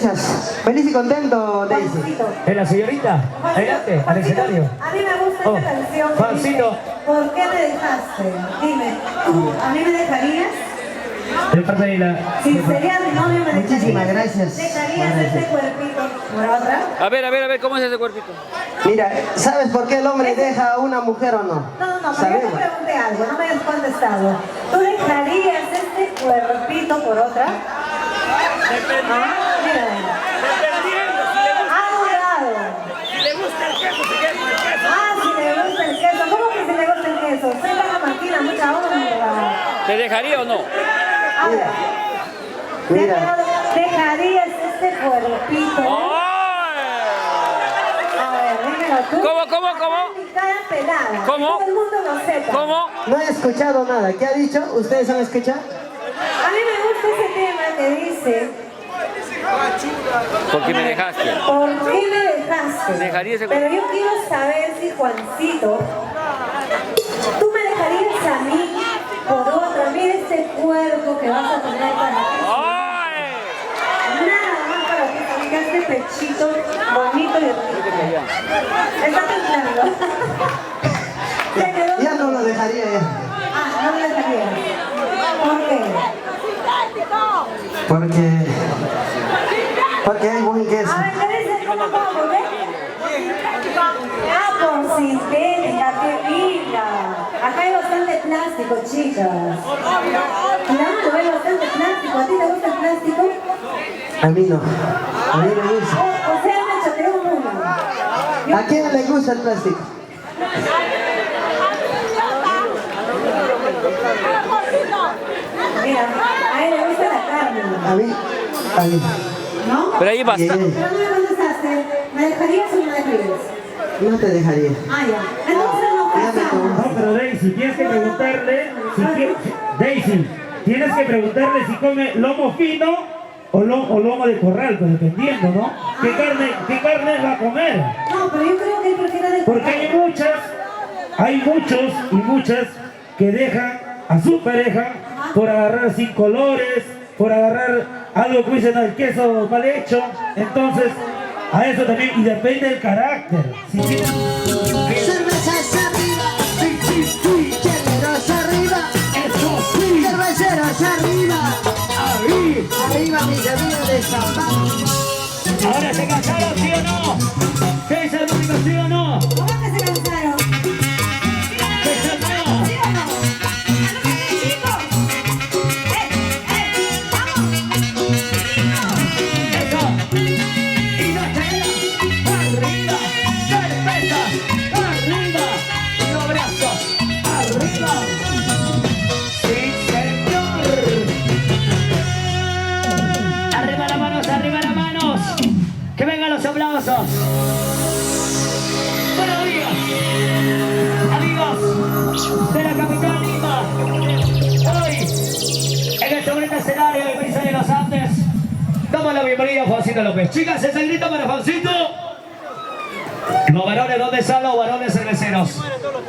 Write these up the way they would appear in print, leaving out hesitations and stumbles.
gracias. Feliz y contento, Daisy. ¿Es la señorita? Adelante, al escenario. A mí me gusta esta canción. Juancito. ¿Por qué me dejaste? Dime, ¿tú a mí me dejarías? De parte de la... Si sería mi novio, me dejarías. Muchísimas gracias. ¿Dejarías este cuerpito por otra? A ver, ¿cómo es ese cuerpito? Mira, ¿sabes por qué el hombre deja a una mujer o no? No, pero yo te Sabemos. pregunté algo, no me has contestado. ¿Tú dejarías este cuerpito por otra? Mira. Ha dudado. Si le gusta el queso, se queda con el queso. Si le gusta el queso. ¿Cómo que si le gusta el queso? Soy la máquina, mucha honra. ¿Te dejaría o no? A ver. Mira. ¿Dejarías este cuerpito? ¡Ay! A ver, dímelo tú. ¿Cómo? Mi cara pelada. ¿Cómo? Que todo el mundo lo sepa. ¿Cómo? No he escuchado nada. ¿Qué ha dicho? ¿Ustedes han escuchado? A mí me gusta ese tema que dice, ¿Por qué me dejaste? ¿por qué me dejaste? Dejaría ese Pero yo quiero saber si, Juancito, tú me dejarías a mí por otra. Mira este cuerpo que vas a tener para ti. ¡Ay! Nada más para que tengas este pechito bonito y rico. Está temblando. ¿Te quedó? Ya no lo dejaría ya. No me dejarías. ¿Por qué? Porque hay buen queso. A ver, ¿qué dice? ¿Cómo? ¿Ve? Por sintética, qué linda. Acá hay bastante plástico, chicas. Claro, hay bastante plástico. ¿A ti te gusta el plástico? A mí no. A mí me gusta. O sea, me choteó uno. ¿A quién le gusta el plástico? Mira, a él le gusta la carne. A mí. A mí. ¿No? Pero ahí basta. Pero no me contestaste. ¿Me dejarías o no me dejarías? No te dejaría. Ya. Entonces no casamos. No, pero Daisy, tienes que preguntarle Daisy, tienes que preguntarle si come lomo fino o lomo de corral, pues dependiendo, ¿no? ¿Qué carne va a comer? No, pero yo creo que él prefiere del Porque hay muchos y muchas que dejan a su pareja por agarrar sin colores, por agarrar algo que dicen el queso mal hecho. Entonces, a eso también, y depende del carácter. Si tienen... Cervezas arriba, cheleros arriba, cerveceros arriba, arriba mis amigos de San Ahora se cansaron, ¿sí o no? ¿Qué dice el público, sí o no? ¿Cómo que se cansaron? ¿Qué dice el no? ¿Sí o no? ¿A lo que hay, chicos? ¡Vamos! Eso. Y no espera. Arriba. Cerveza. Arriba. Los brazos. Arriba. Sí, señor. Arriba las manos, arriba las manos. Que vengan los aplausos. Buenos días, amigos de la capital Lima. Hoy, en este bonito escenario de Brisa de los Andes, damos la bienvenida a Juancito López. Chicas, ese grito para Juancito. Los varones, ¿dónde están los varones cerveceros?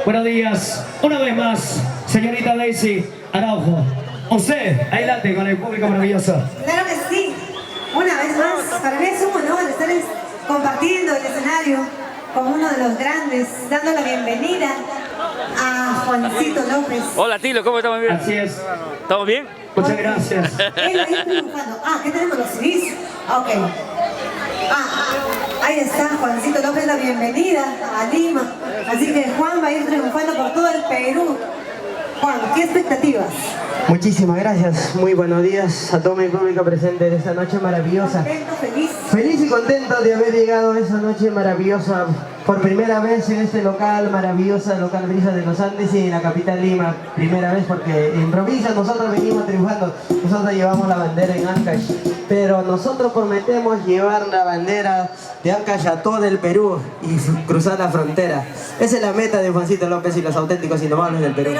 Buenos días, una vez más, señorita Daisy Araujo. Usted, adelante con el público maravilloso. Claro que sí. Una vez más, para mí es un honor estar compartiendo el escenario con uno de los grandes, dando la bienvenida a Juancito López. Hola, Tilo, ¿cómo estamos? Bien? Así es. ¿Estamos bien? Muchas gracias. Él ahí triunfando. ¿Qué tenemos los CDs? Ok. Ahí está, Juancito López, la bienvenida a Lima. Así que Juan va a ir triunfando por todo el Perú. Juan, ¿qué expectativas? Muchísimas gracias. Muy buenos días a todo mi público presente de esta noche maravillosa. Contento, feliz. Feliz y contento de haber llegado a esa noche maravillosa por primera vez en este local maravilloso, local Brisa de los Andes y en la capital Lima. Primera vez porque en provincia nosotros venimos triunfando, nosotros llevamos la bandera en Ancash, pero nosotros prometemos llevar la bandera de Ancash a todo el Perú y cruzar la frontera. Esa es la meta de Juancito López y los auténticos innovables del Perú.